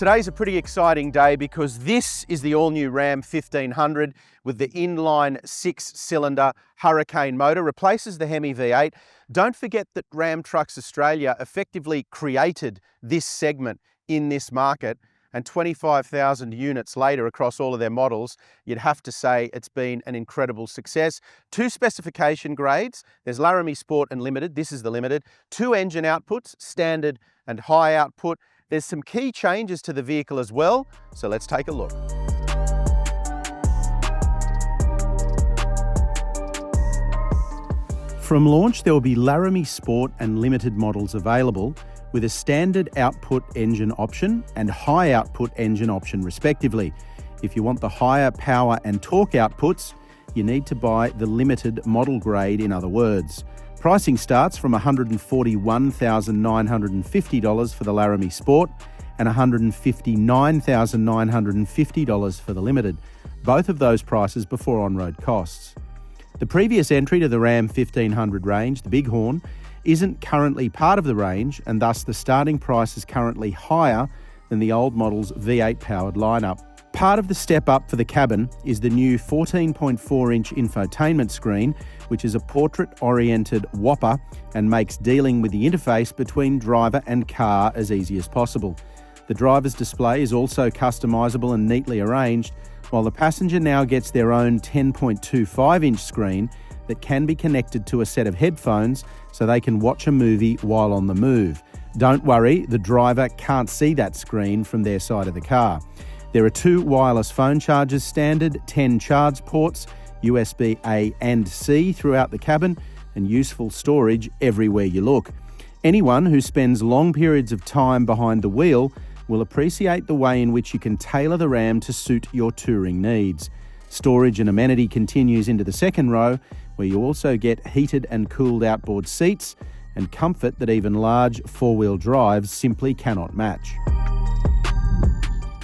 Today's a pretty exciting day because this is the all-new Ram 1500 with the inline 6-cylinder Hurricane motor, replaces the Hemi V8. Don't forget that Ram Trucks Australia effectively created this segment in this market, and 25,000 units later across all of their models, you'd have to say it's been an incredible success. 2 specification grades, there's Laramie Sport and Limited, this is the Limited, 2 engine outputs, standard and high output. There's some key changes to the vehicle as well, so let's take a look. From launch, there will be Laramie Sport and Limited models available, with a standard output engine option and high output engine option respectively. If you want the higher power and torque outputs, you need to buy the Limited model grade, in other words. Pricing starts from $141,950 for the Laramie Sport and $159,950 for the Limited, both of those prices before on-road costs. The previous entry to the Ram 1500 range, the Bighorn, isn't currently part of the range, and thus the starting price is currently higher than the old model's V8 powered lineup. Part of the step up for the cabin is the new 14.4-inch infotainment screen, which is a portrait-oriented whopper and makes dealing with the interface between driver and car as easy as possible. The driver's display is also customisable and neatly arranged, while the passenger now gets their own 10.25-inch screen that can be connected to a set of headphones so they can watch a movie while on the move. Don't worry, the driver can't see that screen from their side of the car. There are 2 wireless phone chargers standard, 10 charge ports, USB A and C throughout the cabin, and useful storage everywhere you look. Anyone who spends long periods of time behind the wheel will appreciate the way in which you can tailor the Ram to suit your touring needs. Storage and amenity continues into the second row, where you also get heated and cooled outboard seats and comfort that even large 4-wheel drives simply cannot match.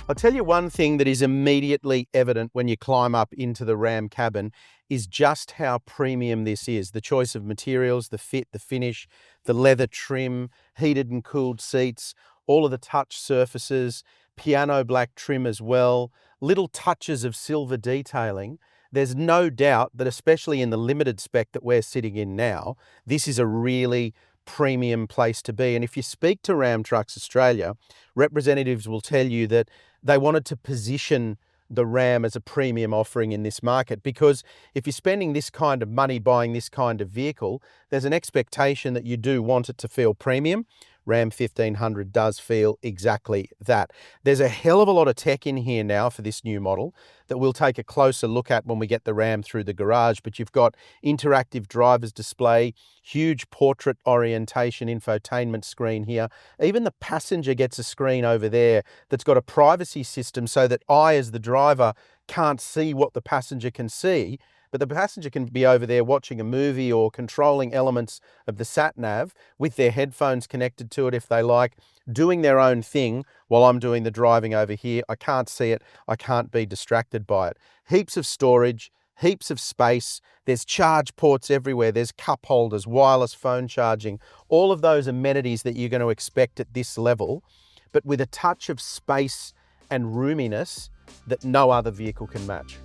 I'll tell you one thing that is immediately evident when you climb up into the Ram cabin is just how premium this is. The choice of materials, the fit, the finish, the leather trim, heated and cooled seats, all of the touch surfaces, piano black trim as well, little touches of silver detailing. There's no doubt that, especially in the Limited spec that we're sitting in now, this is a really premium place to be. And if you speak to Ram Trucks Australia, representatives will tell you that they wanted to position the Ram as a premium offering in this market, because if you're spending this kind of money buying this kind of vehicle, there's an expectation that you do want it to feel premium. Ram 1500 does feel exactly that. There's a hell of a lot of tech in here now for this new model that we'll take a closer look at when we get the Ram through the garage, but you've got interactive driver's display, huge portrait orientation infotainment screen here. Even the passenger gets a screen over there that's got a privacy system so that I, as the driver, can't see what the passenger can see, but the passenger can be over there watching a movie or controlling elements of the sat-nav with their headphones connected to it if they like, doing their own thing while I'm doing the driving over here. I can't see it. I can't be distracted by it. Heaps of storage, heaps of space. There's charge ports everywhere. There's cup holders, wireless phone charging, all of those amenities that you're going to expect at this level, but with a touch of space and roominess that no other vehicle can match.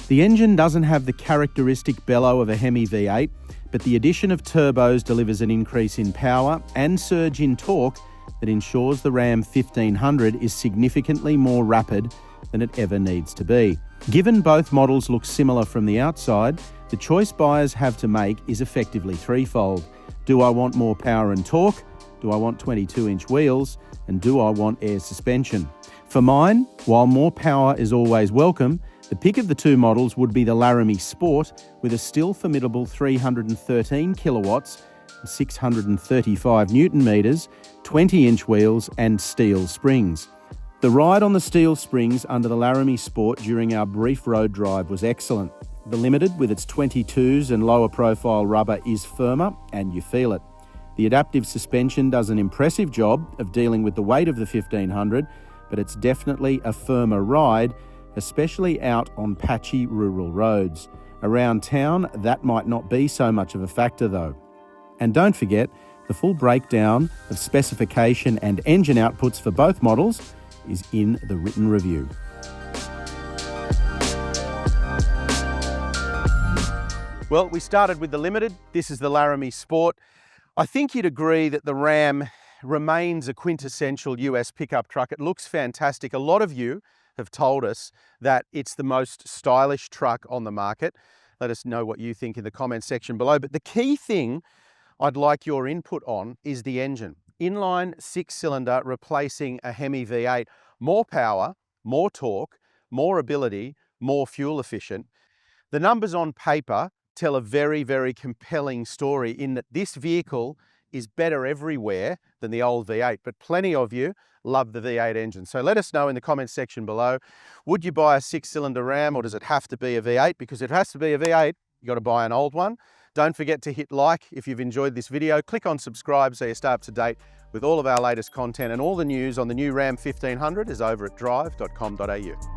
The engine doesn't have the characteristic bellow of a Hemi V8, but the addition of turbos delivers an increase in power and surge in torque that ensures the Ram 1500 is significantly more rapid than it ever needs to be. Given both models look similar from the outside, the choice buyers have to make is effectively threefold. Do I want more power and torque? Do I want 22-inch wheels? And do I want air suspension? For mine, while more power is always welcome, the pick of the 2 models would be the Laramie Sport, with a still formidable 313 kilowatts, 635 newton metres, 20-inch wheels and steel springs. The ride on the steel springs under the Laramie Sport during our brief road drive was excellent. The Limited, with its 22s and lower profile rubber, is firmer and you feel it. The adaptive suspension does an impressive job of dealing with the weight of the 1500, but it's definitely a firmer ride, especially out on patchy rural roads. Around town, that might not be so much of a factor though. And don't forget, the full breakdown of specification and engine outputs for both models is in the written review. Well, we started with the Limited. This is the Laramie Sport. I think you'd agree that the Ram remains a quintessential US pickup truck. It looks fantastic. A lot of you have told us that it's the most stylish truck on the market. Let us know what you think in the comments section below. But the key thing I'd like your input on is the engine. Inline 6-cylinder replacing a Hemi V8. More power, more torque, more ability, more fuel efficient. The numbers on paper tell a very, very compelling story in that this vehicle is better everywhere than the old V8, but plenty of you love the V8 engine. So let us know in the comments section below, would you buy a 6-cylinder Ram or does it have to be a V8? Because if it has to be a V8, you've got to buy an old one. Don't forget to hit like if you've enjoyed this video. Click on subscribe so you stay up to date with all of our latest content, and all the news on the new Ram 1500 is over at Drive.com.au.